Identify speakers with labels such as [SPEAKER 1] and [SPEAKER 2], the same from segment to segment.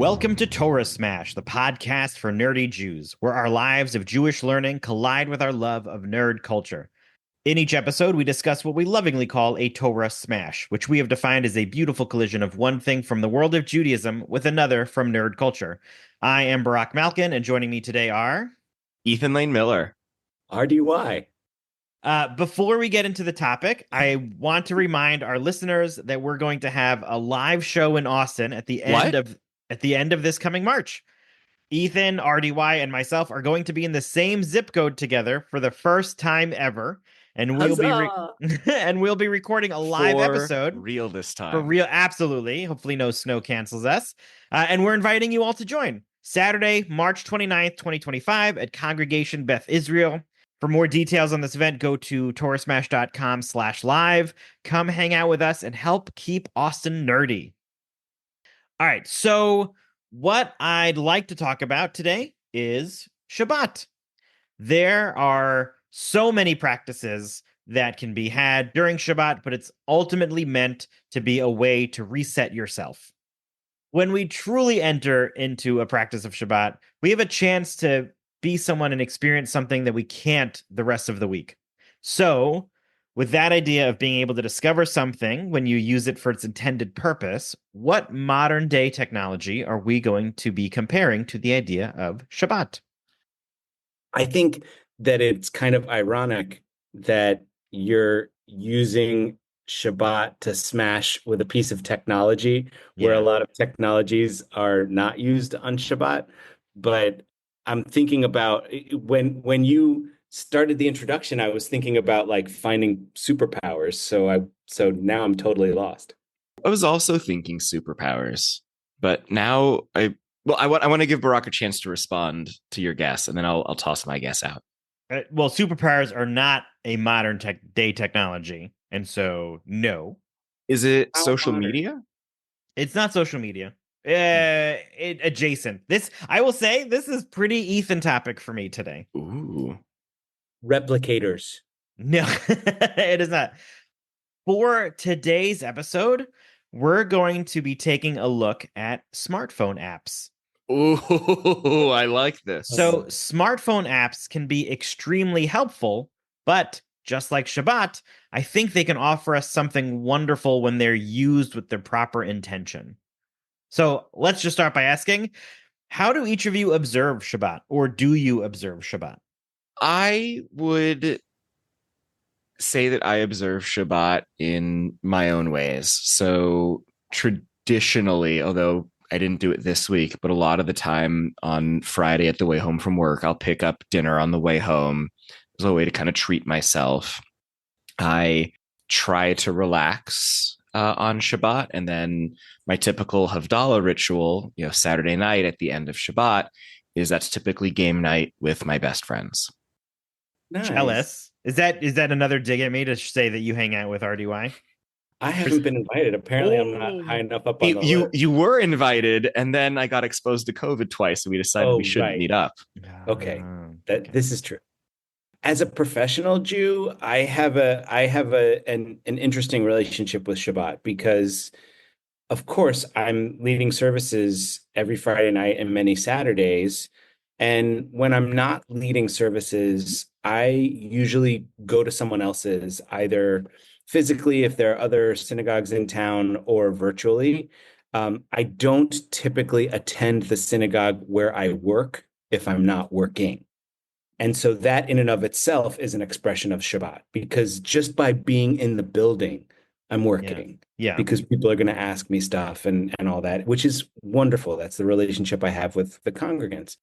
[SPEAKER 1] Welcome to Torah Smash, the podcast for nerdy Jews, where our lives of Jewish learning collide with our love of nerd culture. In each episode, we discuss what we lovingly call a Torah Smash, which we have defined as a beautiful collision of one thing from the world of Judaism with another from nerd culture. I am Barak Malkin, and joining me today are...
[SPEAKER 2] Ethan Lane Miller.
[SPEAKER 3] RDY.
[SPEAKER 1] Before we get into the topic, I want to remind our listeners that we're going to have a live show in Austin at the end of this coming March. Ethan, RDY, and myself are going to be in the same zip code together for the first time ever, and we'll be recording a live episode.
[SPEAKER 2] Real this time.
[SPEAKER 1] For real, absolutely. Hopefully no snow cancels us. And we're inviting you all to join. Saturday, March 29th, 2025 at Congregation Beth Israel. For more details on this event, go to torahsmash.com/live. Come hang out with us and help keep Austin nerdy. All right, so what I'd like to talk about today is Shabbat. There are so many practices that can be had during Shabbat, but it's ultimately meant to be a way to reset yourself. When we truly enter into a practice of Shabbat, we have a chance to be someone and experience something that we can't the rest of the week. So, with that idea of being able to discover something when you use it for its intended purpose, what modern day technology are we going to be comparing to the idea of Shabbat?
[SPEAKER 3] I think that it's kind of ironic that you're using Shabbat to smash with a piece of technology where a lot of technologies are not used on Shabbat. But I'm thinking about when you started the introduction, I was thinking about like finding superpowers. So now I'm totally lost.
[SPEAKER 2] I was also thinking superpowers, but now I want to give Barak a chance to respond to your guess, and then I'll toss my guess out.
[SPEAKER 1] Well, superpowers are not a modern day technology, and so no.
[SPEAKER 2] Is it social media?
[SPEAKER 1] It's not social media. Adjacent. I will say, this is pretty Ethan topic for me today.
[SPEAKER 2] Ooh.
[SPEAKER 3] Replicators.
[SPEAKER 1] No, it is not. For today's episode, we're going to be taking a look at smartphone apps.
[SPEAKER 2] Ooh, I like this.
[SPEAKER 1] So smartphone apps can be extremely helpful, but just like Shabbat, I think they can offer us something wonderful when they're used with their proper intention. So let's just start by asking, how do each of you observe Shabbat, or do you observe Shabbat?
[SPEAKER 2] I would say that I observe Shabbat in my own ways. So traditionally, although I didn't do it this week, but a lot of the time on Friday at the way home from work, I'll pick up dinner on the way home as a way to kind of treat myself. I try to relax on Shabbat, and then my typical Havdalah ritual, Saturday night at the end of Shabbat, that's typically game night with my best friends.
[SPEAKER 3] Nice.
[SPEAKER 1] Jealous. Is that another dig at me to say that you hang out with RDY?
[SPEAKER 3] I haven't been invited. Apparently, I'm not high enough up on the list.
[SPEAKER 2] You were invited, and then I got exposed to COVID twice, so we decided we shouldn't meet up.
[SPEAKER 3] Okay, this is true. As a professional Jew, I have an interesting relationship with Shabbat because, of course, I'm leading services every Friday night and many Saturdays. And when I'm not leading services, I usually go to someone else's, either physically if there are other synagogues in town, or virtually. I don't typically attend the synagogue where I work if I'm not working. And so that in and of itself is an expression of Shabbat, because just by being in the building, I'm working.
[SPEAKER 1] Yeah.
[SPEAKER 3] Because people are going to ask me stuff and all that, which is wonderful. That's the relationship I have with the congregants.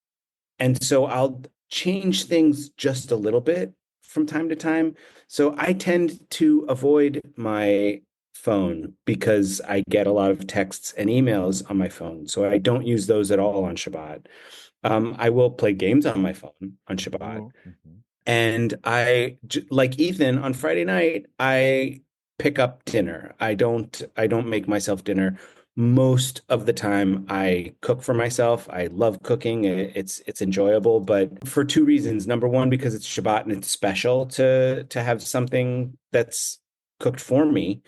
[SPEAKER 3] And so I'll change things just a little bit from time to time. So I tend to avoid my phone because I get a lot of texts and emails on my phone. So I don't use those at all on Shabbat. I will play games on my phone on Shabbat.
[SPEAKER 1] Mm-hmm.
[SPEAKER 3] And like Ethan, on Friday night, I pick up dinner. I don't make myself dinner. Most of the time I cook for myself. I love cooking. It's enjoyable, but for two reasons. Number one, because it's Shabbat and it's special to have something that's cooked for me.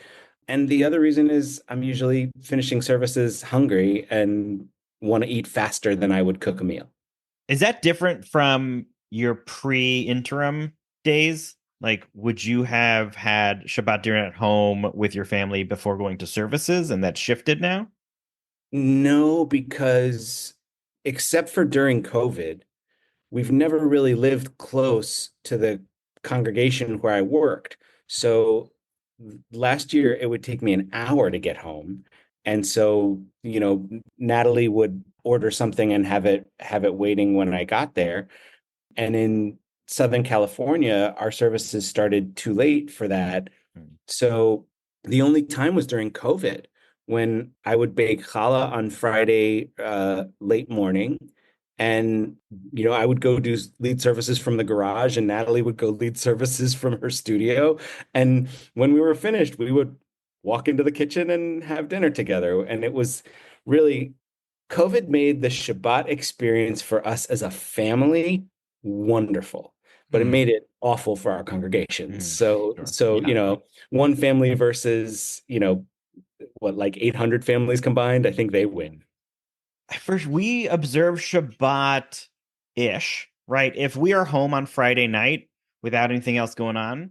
[SPEAKER 3] And the other reason is I'm usually finishing services hungry, and want to eat faster than I would cook a meal.
[SPEAKER 1] Is that different from your pre-interim days? Like, would you have had Shabbat dinner at home with your family before going to services, and that shifted now?
[SPEAKER 3] No, because except for during COVID, we've never really lived close to the congregation where I worked. So last year it would take me an hour to get home. And so, Natalie would order something and have it waiting when I got there. And in Southern California, our services started too late for that.
[SPEAKER 1] Hmm.
[SPEAKER 3] So the only time was during COVID when I would bake challah on Friday late morning. And, I would go do lead services from the garage, and Natalie would go lead services from her studio. And when we were finished, we would walk into the kitchen and have dinner together. And it was really, COVID made the Shabbat experience for us as a family wonderful, but it
[SPEAKER 1] Hmm.
[SPEAKER 3] made it awful for our congregations.
[SPEAKER 1] Hmm.
[SPEAKER 3] So,
[SPEAKER 1] Sure.
[SPEAKER 3] so,
[SPEAKER 1] Yeah.
[SPEAKER 3] one family versus, what, like 800 families combined, I think they win.
[SPEAKER 1] First, we observe Shabbat ish, right? If we are home on Friday night without anything else going on,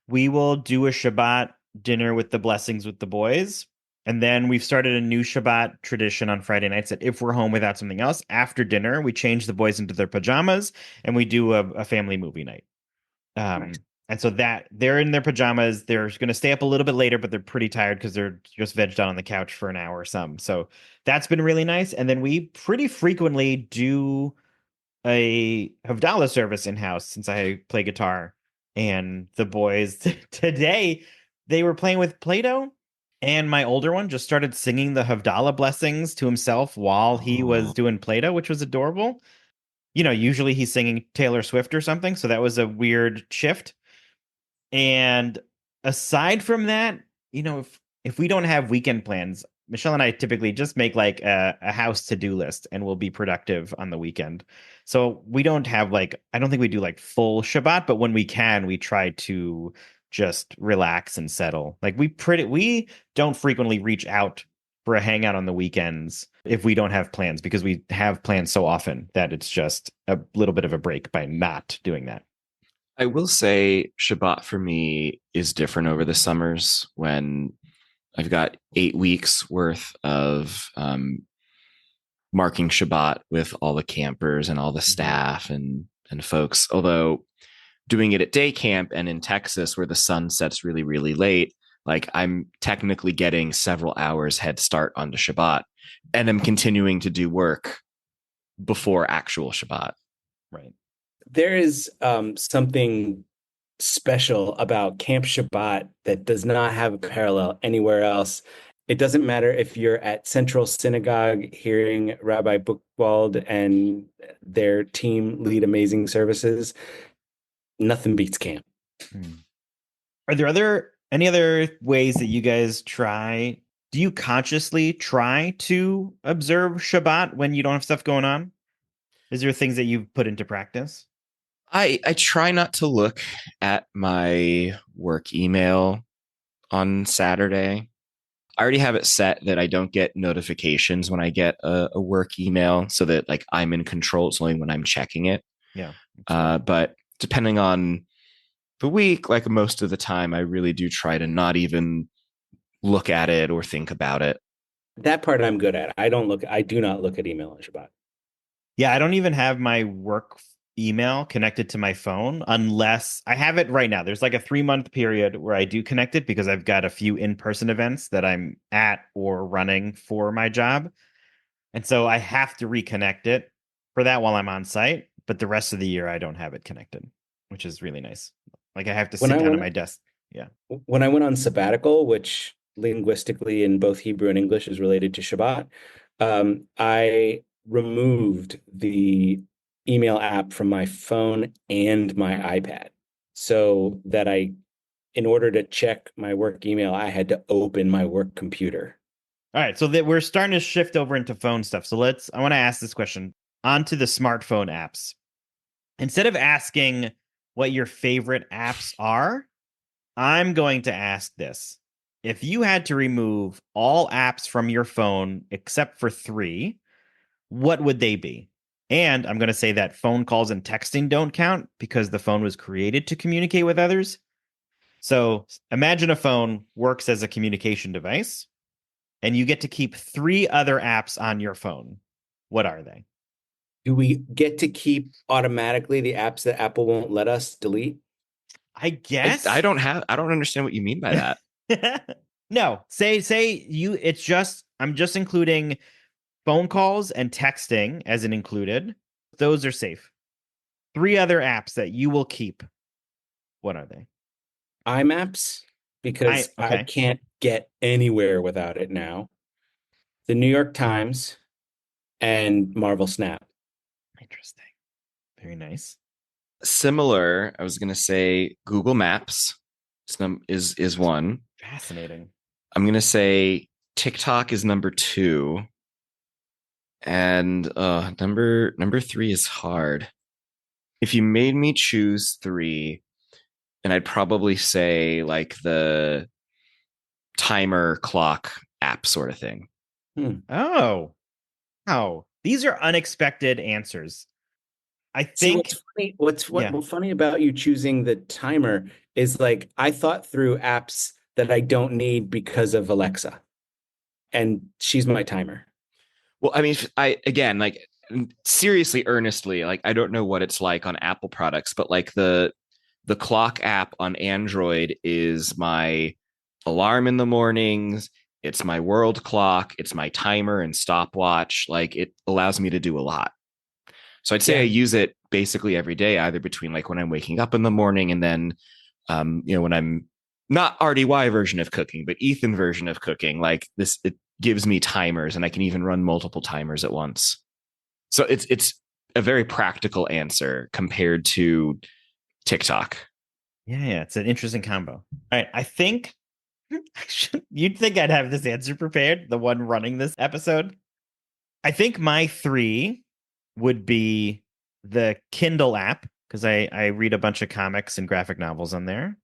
[SPEAKER 1] we will do a Shabbat dinner with the blessings with the boys. And then we've started a new Shabbat tradition on Friday nights that if we're home without something else, after dinner, we change the boys into their pajamas and we do a family movie night.
[SPEAKER 3] Nice.
[SPEAKER 1] And so that they're in their pajamas, they're going to stay up a little bit later, but they're pretty tired because they're just vegged out on the couch for an hour or some. So that's been really nice. And then we pretty frequently do a Havdalah service in house since I play guitar. And the boys today, they were playing with Play-Doh. And my older one just started singing the Havdalah blessings to himself while he was doing Play-Doh, which was adorable. Usually he's singing Taylor Swift or something. So that was a weird shift. And aside from that, if we don't have weekend plans, Michelle and I typically just make like a house to-do list and we'll be productive on the weekend. So we don't have like I don't think we do like full Shabbat, but when we can, we try to just relax and settle. Like we don't frequently reach out for a hangout on the weekends if we don't have plans because we have plans so often that it's just a little bit of a break by not doing that.
[SPEAKER 2] I will say Shabbat for me is different over the summers when I've got 8 weeks worth of marking Shabbat with all the campers and all the staff and folks. Although doing it at day camp and in Texas where the sun sets really, really late, like I'm technically getting several hours head start onto Shabbat and I'm continuing to do work before actual Shabbat.
[SPEAKER 1] Right.
[SPEAKER 3] There is something special about Camp Shabbat that does not have a parallel anywhere else. It doesn't matter if you're at Central Synagogue hearing Rabbi Buchwald and their team lead amazing services. Nothing beats camp.
[SPEAKER 1] Are there any other ways that you guys try? Do you consciously try to observe Shabbat when you don't have stuff going on? Is there things that you've put into practice?
[SPEAKER 2] I try not to look at my work email on Saturday. I already have it set that I don't get notifications when I get a work email so that like I'm in control. It's only when I'm checking it.
[SPEAKER 1] Yeah.
[SPEAKER 2] But depending on the week, like most of the time, I really do try to not even look at it or think about it.
[SPEAKER 3] That part I'm good at. I do not look at email on Shabbat.
[SPEAKER 1] Yeah, I don't even have my work email connected to my phone unless I have it right now. There's like a 3-month period where I do connect it because I've got a few in-person events that I'm at or running for my job. And so I have to reconnect it for that while I'm on site. But the rest of the year, I don't have it connected, which is really nice. Like I have to
[SPEAKER 3] When
[SPEAKER 1] sit
[SPEAKER 3] I
[SPEAKER 1] down at
[SPEAKER 3] went
[SPEAKER 1] my desk. Yeah.
[SPEAKER 3] when I went on sabbatical, which linguistically in both Hebrew and English is related to Shabbat, I removed the email app from my phone and my iPad so that in order to check my work email, I had to open my work computer.
[SPEAKER 1] All right. So that we're starting to shift over into phone stuff. So I want to ask this question onto the smartphone apps. Instead of asking what your favorite apps are, I'm going to ask this. If you had to remove all apps from your phone except for three, what would they be? And I'm going to say that phone calls and texting don't count because the phone was created to communicate with others. So imagine a phone works as a communication device, and you get to keep 3 other apps on your phone. What are they?
[SPEAKER 3] Do we get to keep automatically the apps that Apple won't let us delete?
[SPEAKER 1] I guess
[SPEAKER 2] I don't understand what you mean by that.
[SPEAKER 1] No, say you it's just I'm just including phone calls and texting as an included. Those are safe. 3 other apps that you will keep. What are they?
[SPEAKER 3] iMaps, because I
[SPEAKER 1] Okay.
[SPEAKER 3] can't get anywhere without it now. The New York Times and Marvel Snap.
[SPEAKER 1] Interesting. Very nice.
[SPEAKER 2] Similar, I was going to say Google Maps is one.
[SPEAKER 1] Fascinating.
[SPEAKER 2] I'm going to say TikTok is number 2. And number 3 is hard. If you made me choose 3, and I'd probably say like the timer clock app sort of thing.
[SPEAKER 1] Oh. Oh. These are unexpected answers. I
[SPEAKER 3] See,
[SPEAKER 1] think
[SPEAKER 3] what's funny about you choosing the timer is like I thought through apps that I don't need because of Alexa, and she's my timer.
[SPEAKER 2] Well, I mean, I again, like seriously, earnestly, like I don't know what it's like on Apple products, but like the clock app on Android is my alarm in the mornings. It's my world clock. It's my timer and stopwatch. Like it allows me to do a lot. So I'd say I use it basically every day, either between like when I'm waking up in the morning and then, when I'm not RDY version of cooking, but Ethan version of cooking, like this, it gives me timers and I can even run multiple timers at once. So it's a very practical answer compared to TikTok.
[SPEAKER 1] yeah, it's an interesting combo. All right, I think you'd think I'd have this answer prepared, the one running this episode. I think my 3 would be the Kindle app because I read a bunch of comics and graphic novels on there.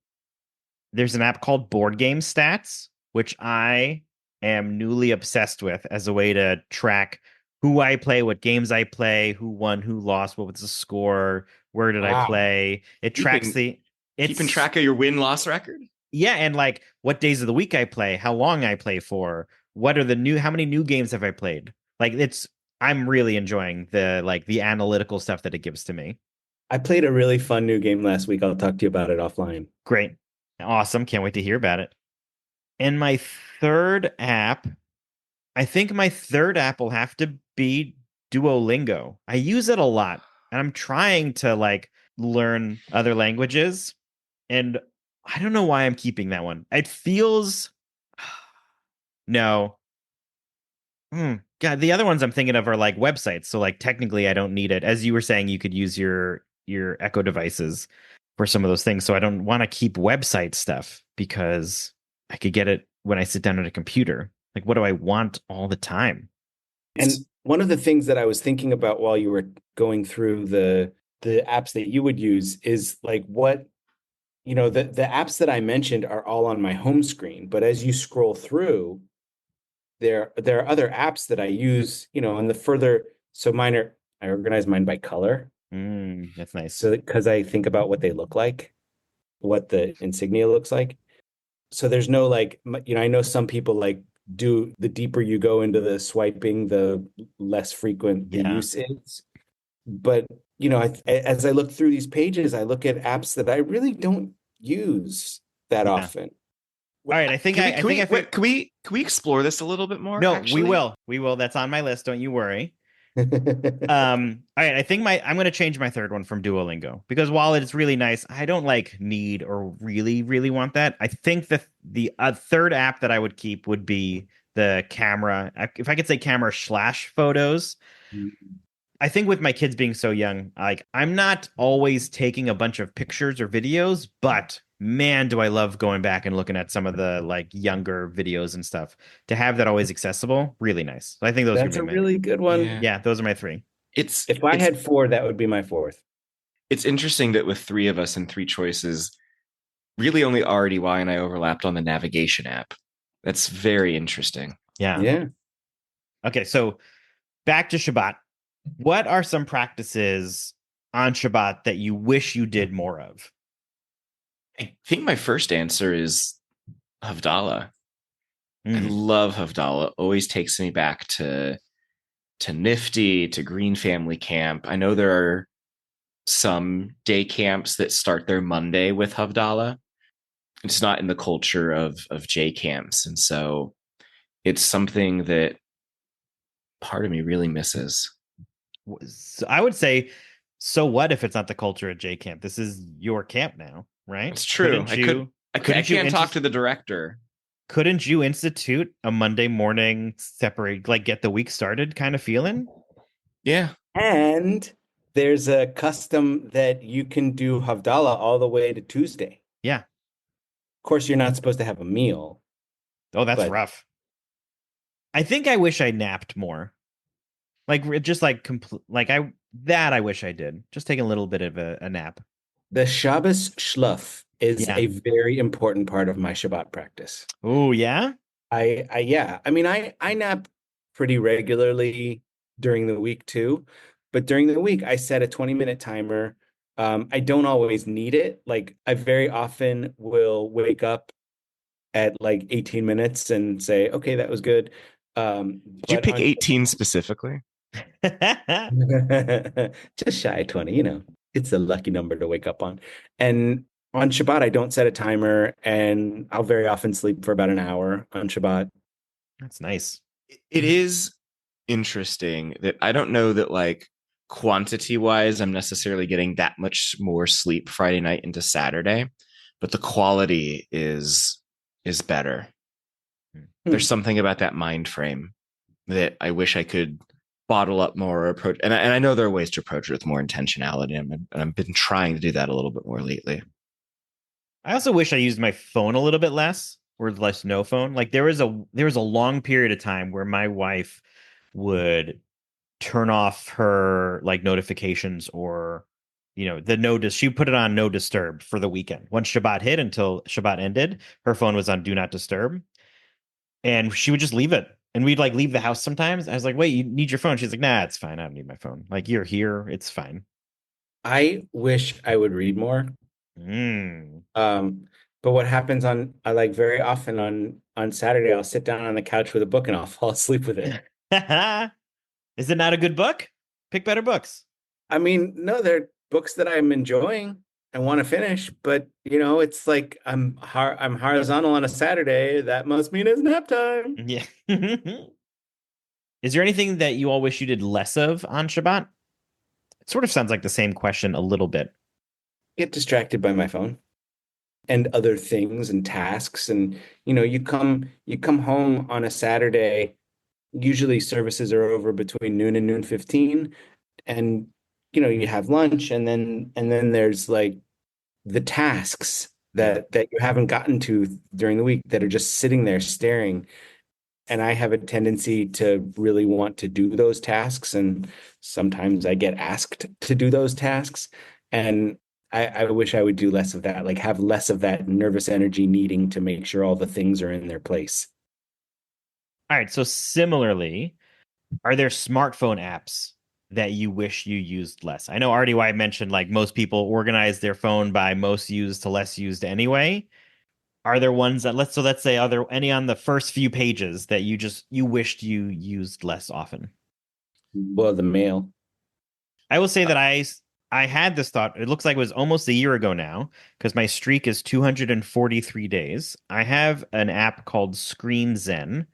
[SPEAKER 1] There's an app called Board Game Stats, which I am newly obsessed with as a way to track who I play, what games I play, who won, who lost, what was the score, where did I
[SPEAKER 3] Wow.
[SPEAKER 1] play. It tracks
[SPEAKER 2] Keeping track of your win-loss record.
[SPEAKER 1] Yeah, and like what days of the week I play, how long I play for, how many new games have I played? Like I'm really enjoying the analytical stuff that it gives to me.
[SPEAKER 3] I played a really fun new game last week. I'll talk to you about it offline.
[SPEAKER 1] Great. Awesome. Can't wait to hear about it. And my third app, I think my third app will have to be Duolingo. I use it a lot, and I'm trying to like learn other languages, and I don't know why I'm keeping that one. It feels no. God, the other ones I'm thinking of are like websites. So like technically I don't need it. As you were saying, you could use your Echo devices for some of those things. So I don't want to keep website stuff because I could get it when I sit down at a computer. Like what do I want all the time?
[SPEAKER 3] And one of the things that I was thinking about while you were going through the apps that you would use is like what the apps that I mentioned are all on my home screen, but as you scroll through, there are other apps that I use, and I organize mine by color.
[SPEAKER 1] That's nice.
[SPEAKER 3] So because I think about what they look like, what the insignia looks like. So there's no like, I know some people like do the deeper you go into the swiping, the less frequent the
[SPEAKER 1] Yeah.
[SPEAKER 3] use is. But, as I look through these pages, I look at apps that I really don't use that
[SPEAKER 1] Yeah. All right, I think
[SPEAKER 2] can we explore this a little bit more?
[SPEAKER 1] No,
[SPEAKER 2] actually?
[SPEAKER 1] we will. That's on my list. Don't you worry. All right, I think I'm going to change my third one from Duolingo because while it's really nice, I don't like need or really want that. I think the third app that I would keep would be the camera. If I could say camera/photos. I think with my kids being so young, like I'm not always taking a bunch of pictures or videos, but man, do I love going back and looking at some of the like younger videos and stuff. To have that always accessible, really nice. So I think those
[SPEAKER 3] That's
[SPEAKER 1] would
[SPEAKER 3] a
[SPEAKER 1] be
[SPEAKER 3] really good one.
[SPEAKER 1] yeah, those are my 3.
[SPEAKER 3] If I had 4, that would be my 4th.
[SPEAKER 2] It's interesting that with 3 of us and 3 choices, really only RDY and I overlapped on the navigation app. That's very interesting.
[SPEAKER 1] Yeah.
[SPEAKER 3] Yeah.
[SPEAKER 1] Okay, so back to Shabbat. What are some practices on Shabbat that you wish you did more of?
[SPEAKER 2] I think my first answer is Havdalah. I
[SPEAKER 1] Mm.
[SPEAKER 2] love Havdalah. Always takes me back to Nifty, to Green Family Camp. I know there are some day camps that start their Monday with Havdalah. It's not in the culture of J camps, and so it's something that part of me really misses.
[SPEAKER 1] I would say, so what if it's not the culture at J Camp? This is your camp now, right?
[SPEAKER 2] It's true. I
[SPEAKER 1] Couldn't you
[SPEAKER 2] can't talk to the director.
[SPEAKER 1] couldn't you institute a Monday morning separate, like get the week started kind of feeling?
[SPEAKER 2] Yeah.
[SPEAKER 3] And there's a custom that you can do Havdalah all the way to Tuesday.
[SPEAKER 1] Yeah.
[SPEAKER 3] Of course, you're not supposed to have a meal.
[SPEAKER 1] Oh, that's
[SPEAKER 3] But-
[SPEAKER 1] rough. I think I wish I napped more. Like just like I wish I did. Just take a little bit of a nap.
[SPEAKER 3] The Shabbos Shluff is
[SPEAKER 1] Yeah.
[SPEAKER 3] a very important part of my Shabbat practice.
[SPEAKER 1] Oh, yeah?
[SPEAKER 3] Yeah. I mean, I nap pretty regularly during the week too, but during the week I set a 20-minute timer. I don't always need it. Like I very often will wake up at like 18 minutes and say, okay, that was good.
[SPEAKER 2] Did you pick 18 specifically?
[SPEAKER 3] Just shy of 20, it's a lucky number to wake up on. And on Shabbat, I don't set a timer, and I'll very often sleep for about an hour on Shabbat.
[SPEAKER 1] That's nice.
[SPEAKER 2] It is interesting that I don't know that like quantity wise, I'm necessarily getting that much more sleep Friday night into Saturday, but the quality is better. There's something about that mind frame that I wish I could bottle up more or approach. And I know there are ways to approach it with more intentionality. And I've been trying to do that a little bit more lately.
[SPEAKER 1] I also wish I used my phone a little bit less, or less no phone. Like there was a long period of time where my wife would turn off her like notifications or the she put it on no disturb for the weekend. Once Shabbat hit until Shabbat ended, her phone was on do not disturb. And she would just leave it. And we'd like leave the house sometimes. I was like, wait, you need your phone? She's like, nah, it's fine. I don't need my phone. Like, you're here. It's fine.
[SPEAKER 3] I wish I would read more.
[SPEAKER 1] Mm.
[SPEAKER 3] But what happens I like very often on Saturday, I'll sit down on the couch with a book and I'll fall asleep with it.
[SPEAKER 1] Is it not a good book? Pick better books.
[SPEAKER 3] I mean, no, they're books that I'm enjoying and want to finish, but it's like I'm horizontal on a Saturday. That must mean it's nap time.
[SPEAKER 1] Yeah. Is there anything that you all wish you did less of on Shabbat? It sort of sounds like the same question a little bit.
[SPEAKER 3] Get distracted by my phone and other things and tasks. And you come home on a Saturday. Usually services are over between noon and noon 15. And you have lunch, and then there's like the tasks that you haven't gotten to during the week that are just sitting there staring. And I have a tendency to really want to do those tasks, and sometimes I get asked to do those tasks. And I wish I would do less of that, like have less of that nervous energy needing to make sure all the things are in their place.
[SPEAKER 1] All right. So similarly, are there smartphone apps that you wish you used less? I know RDY mentioned like most people organize their phone by most used to less used anyway. Are there ones that let's say, are there any on the first few pages that you wished you used less often?
[SPEAKER 3] Well, the mail.
[SPEAKER 1] I will say that I had this thought. It looks like it was almost a year ago now because my streak is 243 days. I have an app called Screen Zen,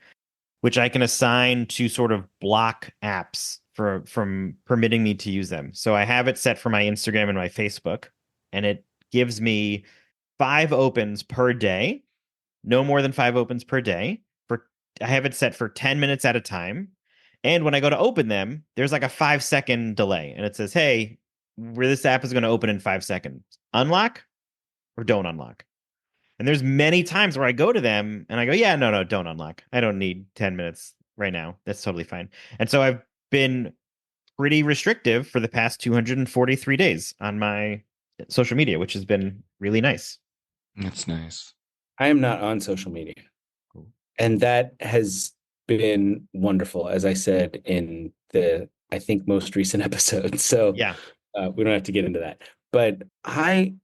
[SPEAKER 1] which I can assign to sort of block apps from permitting me to use them. So I have it set for my Instagram and my Facebook, and it gives me 5 opens per day, no more than 5 opens per day. I have it set for 10 minutes at a time. And when I go to open them, there's like a 5-second delay, and it says, "Hey, where this app is going to open in 5 seconds. Unlock or don't unlock." And there's many times where I go to them and I go, "Yeah, no, don't unlock. I don't need 10 minutes right now. That's totally fine." And so I've been pretty restrictive for the past 243 days on my social media, which has been really nice.
[SPEAKER 2] That's nice.
[SPEAKER 3] I am not on social media.
[SPEAKER 1] Cool.
[SPEAKER 3] And that has been wonderful. As I said in the I think most recent episode. So
[SPEAKER 1] Yeah.
[SPEAKER 3] we don't have to get into that. But I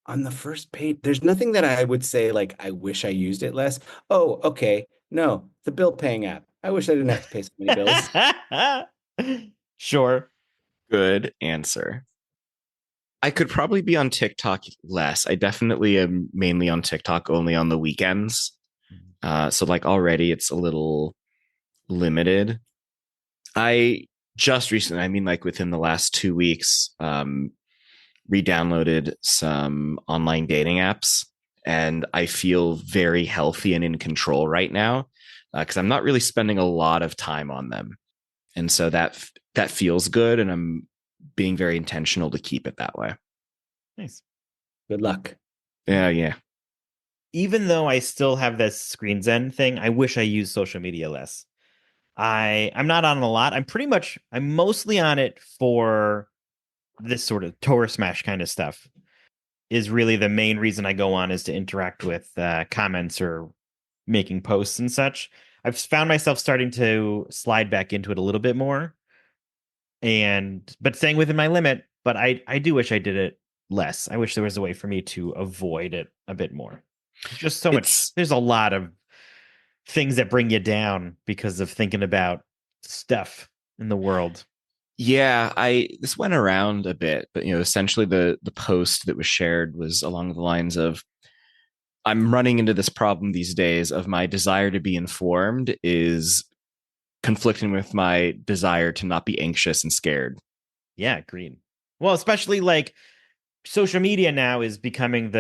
[SPEAKER 3] on the first page, there's nothing that I would say like I wish I used it less. Oh, okay. No, the bill paying app. I wish I didn't have to pay so many bills.
[SPEAKER 1] Sure.
[SPEAKER 2] Good answer. I could probably be on TikTok less. I definitely am mainly on TikTok only on the weekends. So like already it's a little limited. I just recently, I mean like within the last 2 weeks, re-downloaded some online dating apps, and I feel very healthy and in control right now because I'm not really spending a lot of time on them, and so that feels good, and I'm being very intentional to keep it that way.
[SPEAKER 1] Nice.
[SPEAKER 3] Good luck.
[SPEAKER 2] Yeah.
[SPEAKER 1] Even though I still have this screen zen thing, I wish I used social media less. I'm not on it a lot. I'm mostly on it for this sort of Torah smash kind of stuff. Is really the main reason I go on, is to interact with comments or making posts and such. I've found myself starting to slide back into it a little bit more, but staying within my limit. But I do wish I did it less. I wish there was a way for me to avoid it a bit more. Just so much.
[SPEAKER 2] It's
[SPEAKER 1] There's a lot of things that bring you down because of thinking about stuff in the world.
[SPEAKER 2] Yeah, I this went around a bit, but essentially the post that was shared was along the lines of, I'm running into this problem these days of my desire to be informed is conflicting with my desire to not be anxious and scared.
[SPEAKER 1] Yeah, agreed. Well, especially like social media now is becoming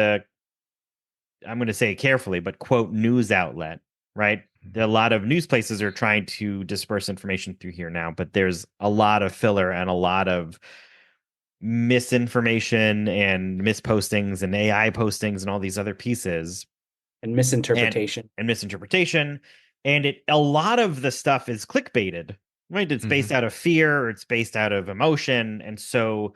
[SPEAKER 1] I'm going to say it carefully, but quote, news outlet, right? There are a lot of news places are trying to disperse information through here now, but there's a lot of filler and a lot of misinformation and mispostings and AI postings and all these other pieces
[SPEAKER 3] And
[SPEAKER 1] and
[SPEAKER 3] misinterpretation.
[SPEAKER 1] misinterpretation. And a lot of the stuff is clickbaited, right? It's based out of fear, or it's based out of emotion. And so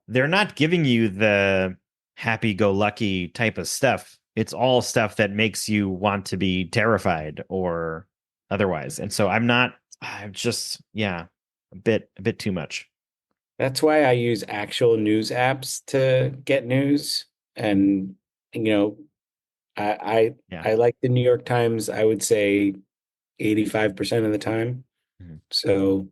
[SPEAKER 1] they're not giving you the happy-go-lucky type of stuff. It's all stuff that makes you want to be terrified or otherwise. And so I'm just, yeah, a bit too much.
[SPEAKER 3] That's why I use actual news apps to get news. And you know, I
[SPEAKER 1] Yeah.
[SPEAKER 3] I like the New York Times, I would say 85% of the time.
[SPEAKER 1] Mhm.
[SPEAKER 3] So,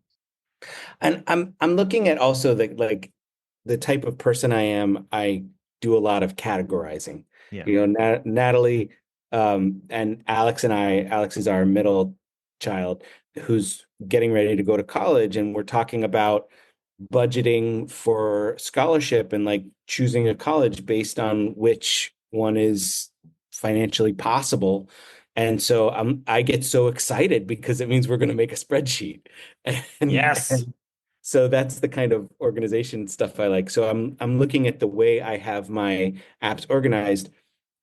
[SPEAKER 3] and I'm looking at also the type of person I am. I do a lot of categorizing.
[SPEAKER 1] Yeah.
[SPEAKER 3] Natalie and Alex is our middle child who's getting ready to go to college, and we're talking about budgeting for scholarship and like choosing a college based on which one is financially possible. And so I get so excited because it means we're going to make a spreadsheet.
[SPEAKER 1] Yes.
[SPEAKER 3] And so that's the kind of organization stuff I like. So I'm looking at the way I have my apps organized,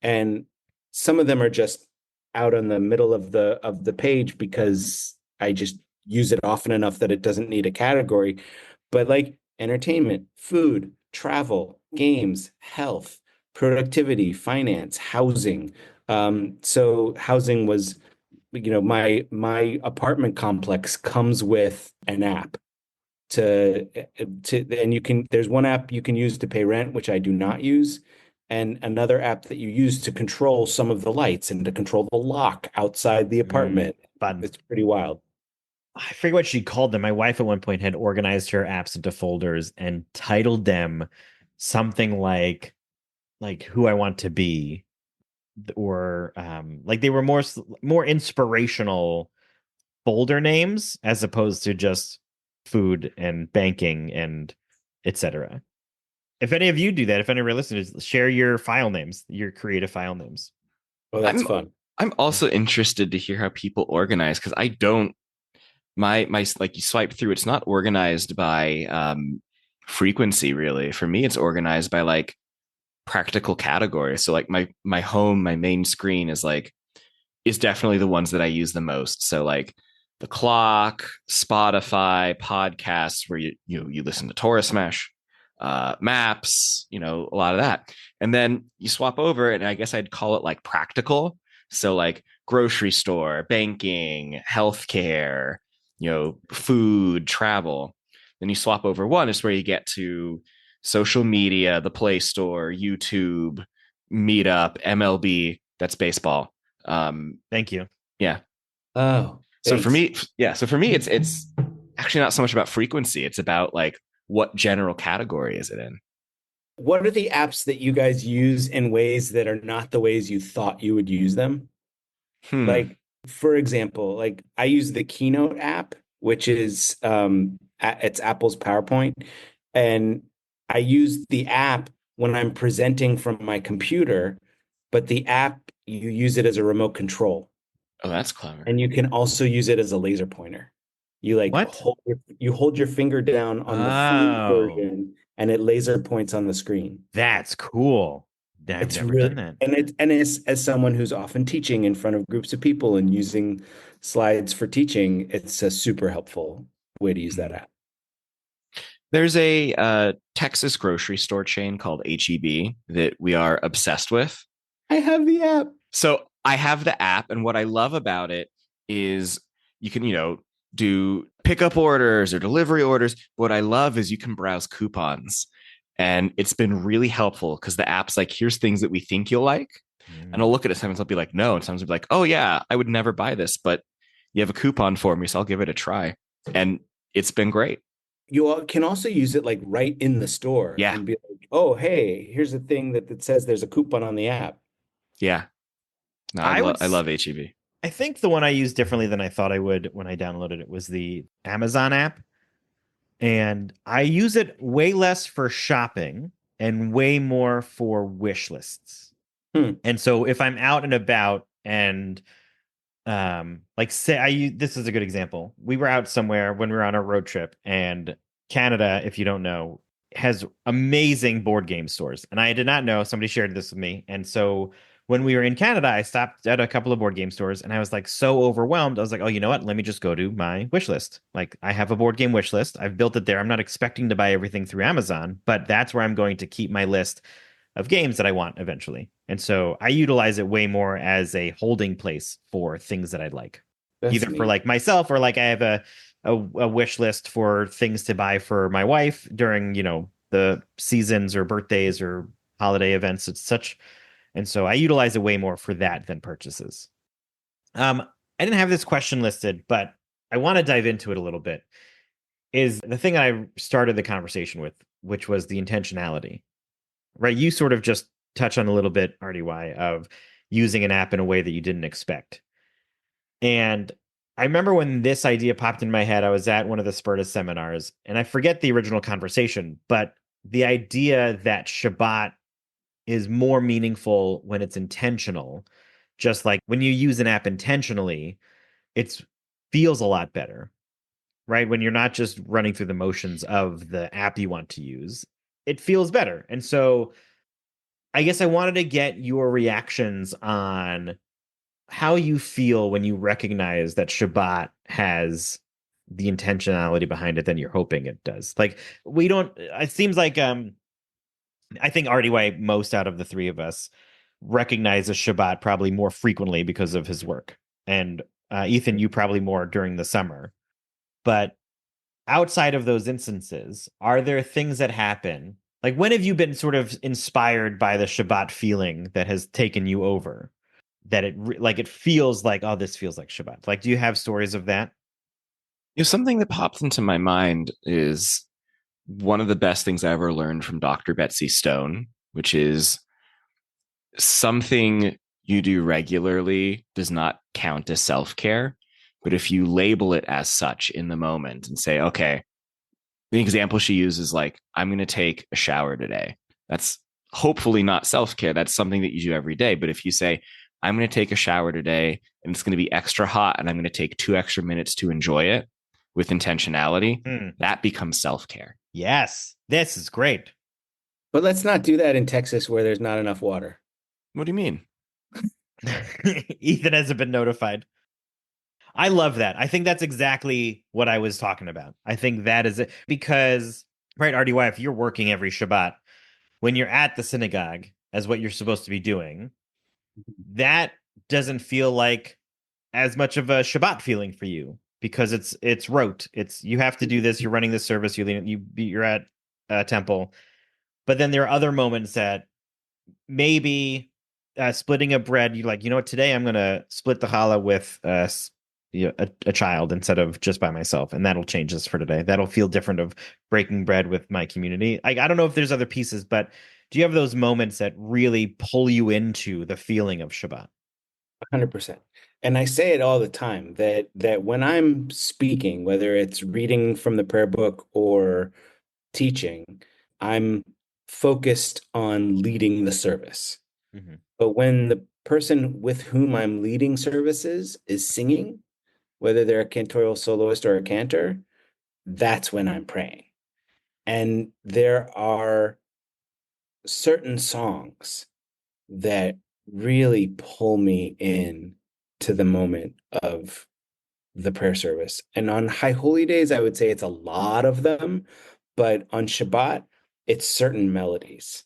[SPEAKER 3] and some of them are just out on the middle of the page because I just use it often enough that it doesn't need a category. But like entertainment, food, travel, games, health, productivity, finance, housing. So housing was, my apartment complex comes with an app and there's one app you can use to pay rent, which I do not use, and another app that you use to control some of the lights and to control the lock outside the apartment.
[SPEAKER 1] Fun.
[SPEAKER 3] It's pretty wild.
[SPEAKER 1] I forget what she called them. My wife at one point had organized her apps into folders and titled them something like who I want to be, or like they were more inspirational folder names as opposed to just food and banking and etc. If any of you do that, if any of your listeners, share your file names, your creative file names.
[SPEAKER 3] Oh, that's
[SPEAKER 2] I'm
[SPEAKER 3] fun.
[SPEAKER 2] I'm also interested to hear how people organize, because I don't my like, you swipe through, it's not organized by frequency really. For me, it's organized by like practical categories. So like my main screen is definitely the ones that I use the most. So like the clock, Spotify, podcasts where you listen to Torah Smash, maps, a lot of that. And then you swap over, and I guess I'd call it like practical. So like grocery store, banking, healthcare, food, travel. Then you swap over one is where you get to social media, the Play Store, YouTube, Meetup, MLB. That's baseball.
[SPEAKER 1] Thank you.
[SPEAKER 2] Yeah.
[SPEAKER 3] Oh,
[SPEAKER 2] So for
[SPEAKER 3] thanks.
[SPEAKER 2] me, yeah. So for me, it's actually not so much about frequency. It's about like what general category is it in?
[SPEAKER 3] What are the apps that you guys use in ways that are not the ways you thought you would use them?
[SPEAKER 2] Hmm.
[SPEAKER 3] Like, for example, like I use the Keynote app, which is it's Apple's PowerPoint, and I use the app when I'm presenting from my computer, but the app you use it as a remote control,
[SPEAKER 2] Oh, that's clever.
[SPEAKER 3] and you can also use it as a laser pointer. You like
[SPEAKER 1] What?
[SPEAKER 3] you hold your finger down on the free
[SPEAKER 1] Oh,
[SPEAKER 3] version, and it laser points on the screen.
[SPEAKER 1] that's cool. I've
[SPEAKER 3] It's
[SPEAKER 1] never done
[SPEAKER 3] really
[SPEAKER 1] that.
[SPEAKER 3] and it's as someone who's often teaching in front of groups of people and using slides for teaching, it's a super helpful way to use that
[SPEAKER 1] Hmm.
[SPEAKER 3] app.
[SPEAKER 2] There's a Texas grocery store chain called HEB that we are obsessed with.
[SPEAKER 3] I have the app.
[SPEAKER 2] So I have the app, and what I love about it is you can, do pickup orders or delivery orders. What I love is you can browse coupons. And it's been really helpful because the app's like, here's things that we think you'll like. And I'll
[SPEAKER 1] Mm.
[SPEAKER 2] look at it. Sometimes I'll be like, no. And sometimes I'll be like, oh, yeah, I would never buy this, but you have a coupon for me. So I'll give it a try. And it's been great.
[SPEAKER 3] Can also use it like right in the store
[SPEAKER 2] Yeah.
[SPEAKER 3] and be like, oh, hey, here's a thing that says there's a coupon on the app.
[SPEAKER 2] Yeah. No,
[SPEAKER 1] I would.
[SPEAKER 2] I love HEB.
[SPEAKER 1] I think the one I used differently than I thought I would when I downloaded it was the Amazon app, and I use it way less for shopping and way more for wish lists.
[SPEAKER 3] Hmm.
[SPEAKER 1] And so if I'm out and about and like say this is a good example. We were out somewhere when we were on a road trip, and Canada, if you don't know, has amazing board game stores. And I did not know, somebody shared this with me. And so when we were in Canada, I stopped at a couple of board game stores and I was like so overwhelmed. I was like, oh, you know what? Let me just go to my wish list. Like I have a board game wish list. I've built it there. I'm not expecting to buy everything through Amazon, but that's where I'm going to keep my list of games that I want eventually. And so I utilize it way more as a holding place for things that I'd like,
[SPEAKER 3] That's
[SPEAKER 1] either for
[SPEAKER 3] neat.
[SPEAKER 1] like myself or like I have a wish list for things to buy for my wife during, the seasons or birthdays or holiday events. It's such, and so I utilize it way more for that than purchases. I didn't have this question listed, but I want to dive into it a little bit. Is the thing I started the conversation with, which was the intentionality, right? You sort of just touch on a little bit, RDY, of using an app in a way that you didn't expect. And I remember when this idea popped in my head, I was at one of the Spertus seminars, and I forget the original conversation, but the idea that Shabbat is more meaningful when it's intentional, just like when you use an app intentionally, it feels a lot better, right? When you're not just running through the motions of the app you want to use, it feels better. And so I guess I wanted to get your reactions on how you feel when you recognize that Shabbat has the intentionality behind it than you're hoping it does. Like we don't, it seems like I think RDY most out of the three of us recognizes Shabbat probably more frequently because of his work. And Ethan, you probably more during the summer. But outside of those instances, are there things that happen? Like when have you been sort of inspired by the Shabbat feeling that has taken you over? That it feels like, oh, this feels like Shabbat. Like, do you have stories of that?
[SPEAKER 2] Something that popped into my mind is one of the best things I ever learned from Dr. Betsy Stone, which is something you do regularly does not count as self care. But if you label it as such in the moment and say, okay, the example she uses, like, I'm going to take a shower today. That's hopefully not self care. That's something that you do every day. But if you say, I'm going to take a shower today and it's going to be extra hot and I'm going to take 2 extra minutes to enjoy it with intentionality, that becomes self care.
[SPEAKER 1] Yes, this is great.
[SPEAKER 3] But let's not do that in Texas where there's not enough water.
[SPEAKER 2] What do you mean?
[SPEAKER 1] Ethan hasn't been notified. I love that. I think that's exactly what I was talking about. I think that is it because, right, RDY, if you're working every Shabbat, when you're at the synagogue as what you're supposed to be doing, that doesn't feel like as much of a Shabbat feeling for you because it's rote. It's you have to do this. You're running this service. You're at a temple. But then there are other moments that maybe splitting a bread. You're like, you know what? Today I'm gonna split the challah with a child instead of just by myself, and that'll change this for today. That'll feel different of breaking bread with my community. I don't know if there's other pieces, but do you have those moments that really pull you into the feeling of Shabbat?
[SPEAKER 3] 100%. And I say it all the time that when I'm speaking, whether it's reading from the prayer book or teaching, I'm focused on leading the service.
[SPEAKER 1] Mm-hmm.
[SPEAKER 3] But when the person with whom I'm leading services is singing, whether they're a cantorial soloist or a cantor, that's when I'm praying. And there are certain songs that really pull me in to the moment of the prayer service. And on high holy days, I would say it's a lot of them, but on Shabbat, it's certain melodies.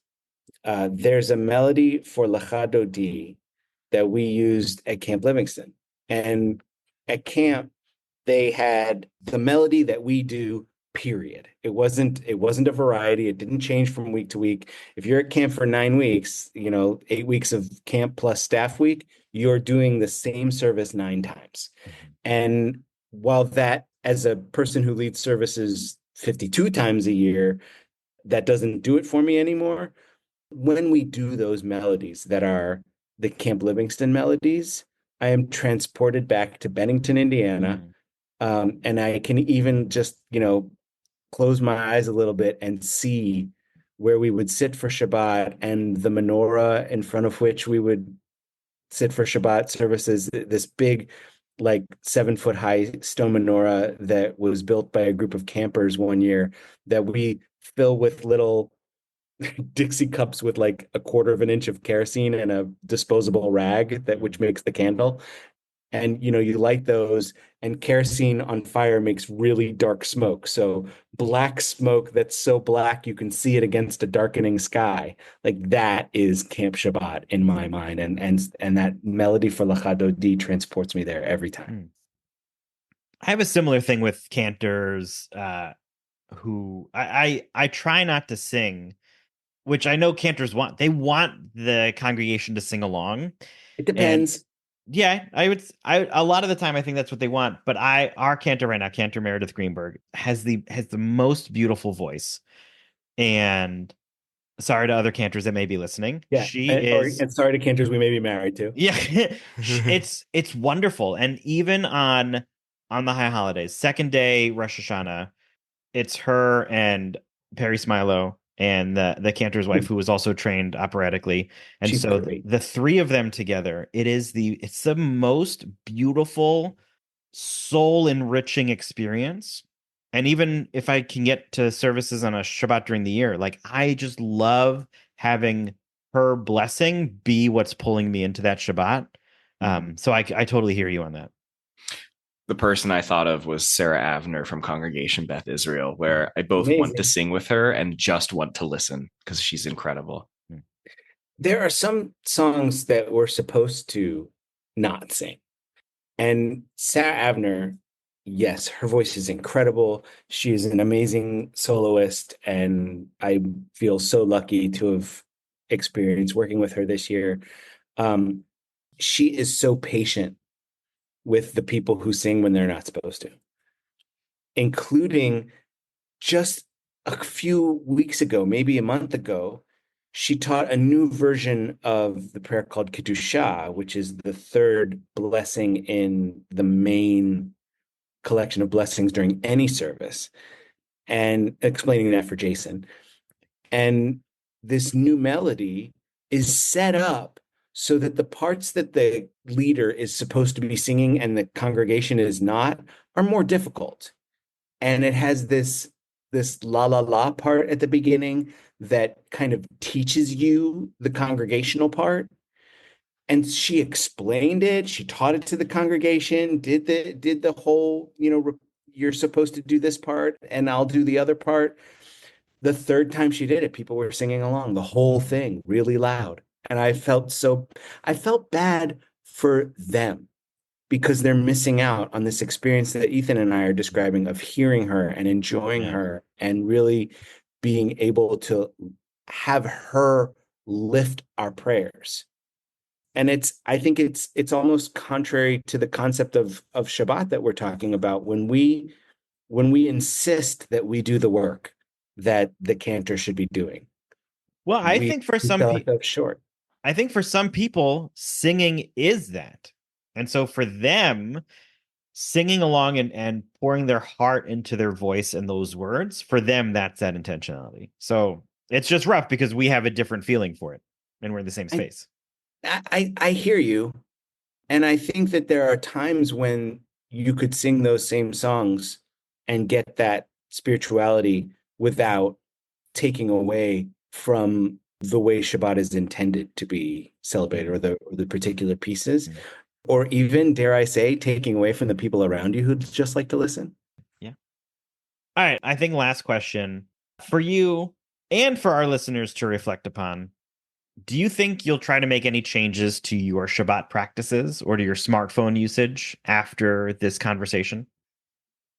[SPEAKER 3] There's a melody for Lecha Dodi that we used at Camp Livingston. And at camp, they had the melody that we do, period. It wasn't a variety. It didn't change from week to week. If you're at camp for 9 weeks, 8 weeks of camp plus staff week, you're doing the same service 9 times. And while that, as a person who leads services 52 times a year, that doesn't do it for me anymore. When we do those melodies that are the Camp Livingston melodies, I am transported back to Bennington, Indiana. And I can even just, close my eyes a little bit and see where we would sit for Shabbat and the menorah in front of which we would sit for Shabbat services, this big, like 7 foot high stone menorah that was built by a group of campers one year that we fill with little Dixie cups with like a quarter of an inch of kerosene and a disposable rag which makes the candle. And you light those, and kerosene on fire makes really dark smoke. So black smoke that's so black you can see it against a darkening sky. Like that is Camp Shabbat in my mind. And that melody for Lecha Dodi transports me there every time.
[SPEAKER 1] I have a similar thing with cantors who I try not to sing, which I know cantors want. They want the congregation to sing along.
[SPEAKER 3] It
[SPEAKER 1] And
[SPEAKER 3] depends.
[SPEAKER 1] yeah, a lot of the time I think that's what they want. But our cantor right now, Cantor Meredith Greenberg, has the most beautiful voice. And sorry to other cantors that may be listening.
[SPEAKER 3] Yeah.
[SPEAKER 1] She is
[SPEAKER 3] And sorry to cantors we may be married to.
[SPEAKER 1] yeah, it's wonderful. And even on the high holidays, second day Rosh Hashanah, it's her and Perry Smilo and the cantor's wife, who was also trained operatically. And
[SPEAKER 3] She's
[SPEAKER 1] so
[SPEAKER 3] great.
[SPEAKER 1] the three of them together, it's the most beautiful, soul enriching experience. And even if I can get to services on a Shabbat during the year, like I just love having her blessing be what's pulling me into that Shabbat. So I totally hear you on that.
[SPEAKER 2] The person I thought of was Sarah Avner from Congregation Beth Israel, where I both want to
[SPEAKER 3] Amazing.
[SPEAKER 2] sing with her and just want to listen because she's incredible.
[SPEAKER 3] There are some songs that we're supposed to not sing. And Sarah Avner, yes, her voice is incredible. She is an amazing soloist, and I feel so lucky to have experienced working with her this year. She is so patient with the people who sing when they're not supposed to, including just a few weeks ago, maybe a month ago, she taught a new version of the prayer called Kedusha, which is the third blessing in the main collection of blessings during any service, and explaining that for Jason. And this new melody is set up so that the parts that the leader is supposed to be singing and the congregation is not are more difficult. And it has this la la la part at the beginning that kind of teaches you the congregational part. And she explained it. She taught it to the congregation. Did the whole, you're supposed to do this part, and I'll do the other part. The third time she did it, people were singing along the whole thing really loud, and I felt bad for them because they're missing out on this experience that Ethan and I are describing of hearing her and enjoying
[SPEAKER 1] Yeah.
[SPEAKER 3] her and really being able to have her lift our prayers. And I think it's almost contrary to the concept of Shabbat that we're talking about when we insist that we do the work that the cantor should be doing.
[SPEAKER 1] Well,
[SPEAKER 3] We sell ourselves short.
[SPEAKER 1] I think for some people, singing is that. And so for them, singing along and pouring their heart into their voice and those words, for them, that's that intentionality. So it's just rough because we have a different feeling for it and we're in the same
[SPEAKER 3] I,
[SPEAKER 1] space.
[SPEAKER 3] I hear you. And I think that there are times when you could sing those same songs and get that spirituality without taking away from the way Shabbat is intended to be celebrated or the particular pieces, or even, dare I say, taking away from the people around you who'd just like to listen.
[SPEAKER 1] Yeah. All right. I think last question for you and for our listeners to reflect upon. Do you think you'll try to make any changes to your Shabbat practices or to your smartphone usage after this conversation?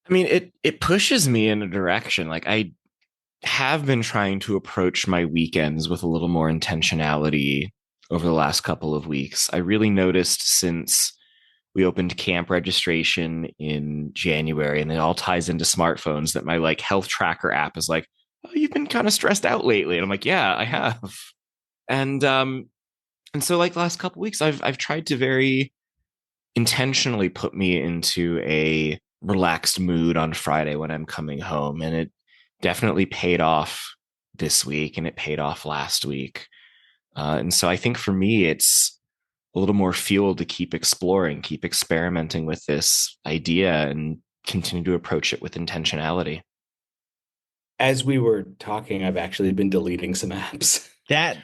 [SPEAKER 2] I mean, it pushes me in a direction. Like I have been trying to approach my weekends with a little more intentionality over the last couple of weeks. I really noticed since we opened camp registration in January, and it all ties into smartphones, that my like health tracker app is like, oh, you've been kind of stressed out lately. And I'm like, yeah, I have. And so like the last couple of weeks, I've tried to very intentionally put me into a relaxed mood on Friday when I'm coming home. And it definitely paid off this week, and it paid off last week. And so I think for me, it's a little more fuel to keep exploring, keep experimenting with this idea, and continue to approach it with intentionality.
[SPEAKER 3] As we were talking, I've actually been deleting some apps.
[SPEAKER 1] Yeah.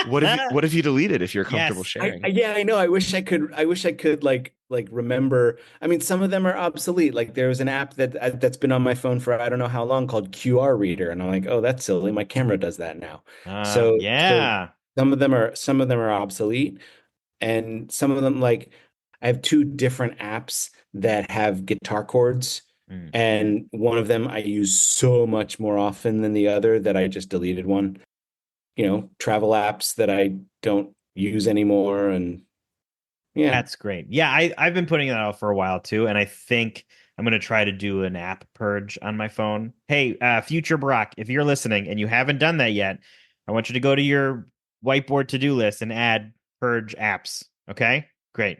[SPEAKER 2] What have you deleted, if you're comfortable
[SPEAKER 1] Yes.
[SPEAKER 2] sharing?
[SPEAKER 3] Yeah, I know. I wish I could like remember. I mean, some of them are obsolete. Like there was an app that's been on my phone for I don't know how long called QR Reader, and I'm like, oh, that's silly. My camera does that now. So
[SPEAKER 1] Yeah.
[SPEAKER 3] some of them are obsolete, and some of them like I have two different apps that have guitar chords,
[SPEAKER 1] Mm.
[SPEAKER 3] and one of them I use so much more often than the other that I just deleted one. Travel apps that I don't use anymore. And yeah.
[SPEAKER 1] That's great. Yeah, I've been putting that out for a while too, and I think I'm gonna try to do an app purge on my phone. Hey, future Barack, if you're listening and you haven't done that yet, I want you to go to your whiteboard to-do list and add purge apps. Okay? Great.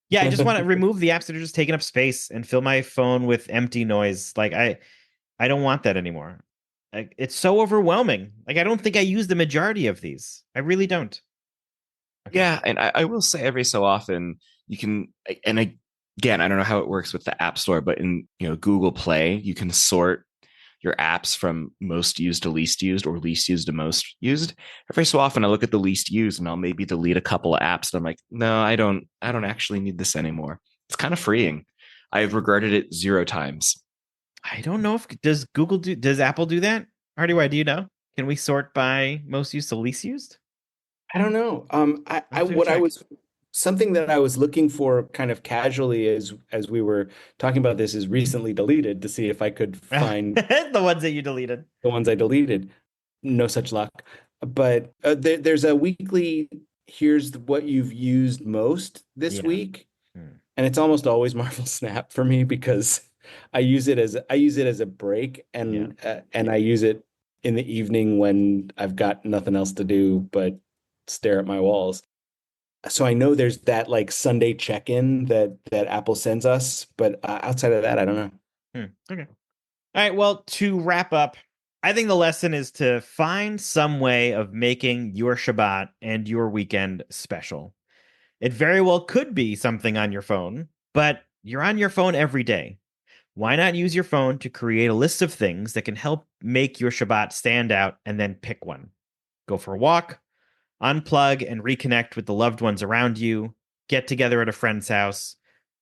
[SPEAKER 1] Yeah, I just want to remove the apps that are just taking up space and fill my phone with empty noise. Like I don't want that anymore. Like, it's so overwhelming. Like I don't think I use the majority of these. I really don't. Okay.
[SPEAKER 2] Yeah, and I will say every so often you can, and again, I don't know how it works with the App Store, but in Google Play, you can sort your apps from most used to least used, or least used to most used. Every so often I look at the least used and I'll maybe delete a couple of apps, and I'm like, no, I don't actually need this anymore. It's kind of freeing. I've regretted it 0 times.
[SPEAKER 1] I don't know if does Apple do that? Hardy, do you know? Can we sort by most used to least used?
[SPEAKER 3] I don't know.
[SPEAKER 1] We'll have to go
[SPEAKER 3] What I
[SPEAKER 1] check.
[SPEAKER 3] was something that I was looking for kind of casually as we were talking about this is recently deleted to see if I could find
[SPEAKER 1] The ones that you deleted.
[SPEAKER 3] the ones I deleted. No such luck. But there's a weekly, here's what you've used most this
[SPEAKER 1] Yeah.
[SPEAKER 3] week. And it's almost always Marvel Snap for me because I use it as a break, and I use it in the evening when I've got nothing else to do but stare at my walls. So I know there's that like Sunday check-in that Apple sends us, but outside of that, I don't know.
[SPEAKER 1] Okay. All right. Well, to wrap up, I think the lesson is to find some way of making your Shabbat and your weekend special. It very well could be something on your phone, but you're on your phone every day. Why not use your phone to create a list of things that can help make your Shabbat stand out and then pick one? Go for a walk, unplug and reconnect with the loved ones around you, get together at a friend's house.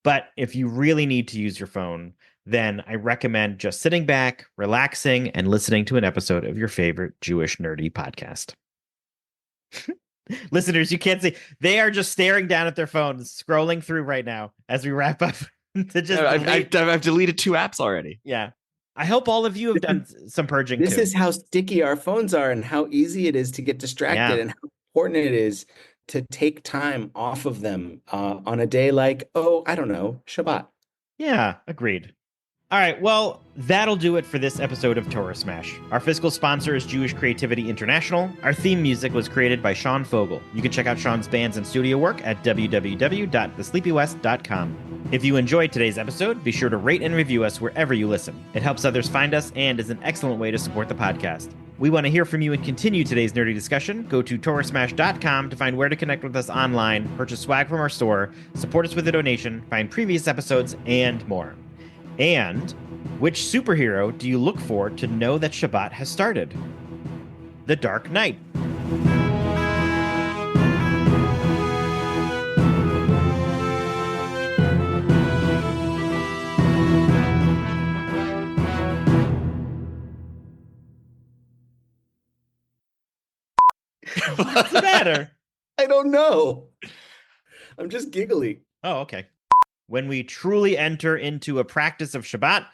[SPEAKER 1] But if you really need to use your phone, then I recommend just sitting back, relaxing, and listening to an episode of your favorite Jewish nerdy podcast. Listeners, you can't see. They are just staring down at their phones, scrolling through right now as we wrap up. To just
[SPEAKER 2] I've deleted 2 apps already.
[SPEAKER 1] Yeah. I hope all of you have done some purging
[SPEAKER 3] This
[SPEAKER 1] too.
[SPEAKER 3] is how sticky our phones are and how easy it is to get distracted and how important it is to take time off of them on a day like, I don't know, Shabbat.
[SPEAKER 1] Yeah, agreed. All right, well, that'll do it for this episode of Torah Smash. Our fiscal sponsor is Jewish Creativity International. Our theme music was created by Sean Fogel. You can check out Sean's bands and studio work at www.thesleepywest.com. If you enjoyed today's episode, be sure to rate and review us wherever you listen. It helps others find us and is an excellent way to support the podcast. We want to hear from you and continue today's nerdy discussion. Go to TorahSmash.com to find where to connect with us online, purchase swag from our store, support us with a donation, find previous episodes, and more. And which superhero do you look for to know that Shabbat has started? The Dark Knight. What's the matter?
[SPEAKER 3] I don't know. I'm just giggly.
[SPEAKER 1] Oh, okay. When we truly enter into a practice of Shabbat,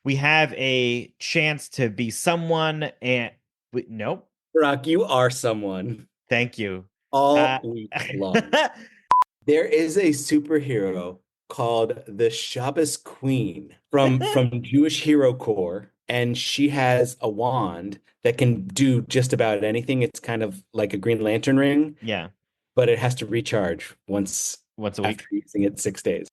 [SPEAKER 1] we have a chance to be someone and nope.
[SPEAKER 3] Brock, you are someone.
[SPEAKER 1] Thank you.
[SPEAKER 3] All week long. There is a superhero called the Shabbos Queen from Jewish Hero Corps, and she has a wand that can do just about anything. It's kind of like a Green Lantern ring.
[SPEAKER 1] Yeah.
[SPEAKER 3] But it has to recharge once
[SPEAKER 1] a week
[SPEAKER 3] after using it 6 days.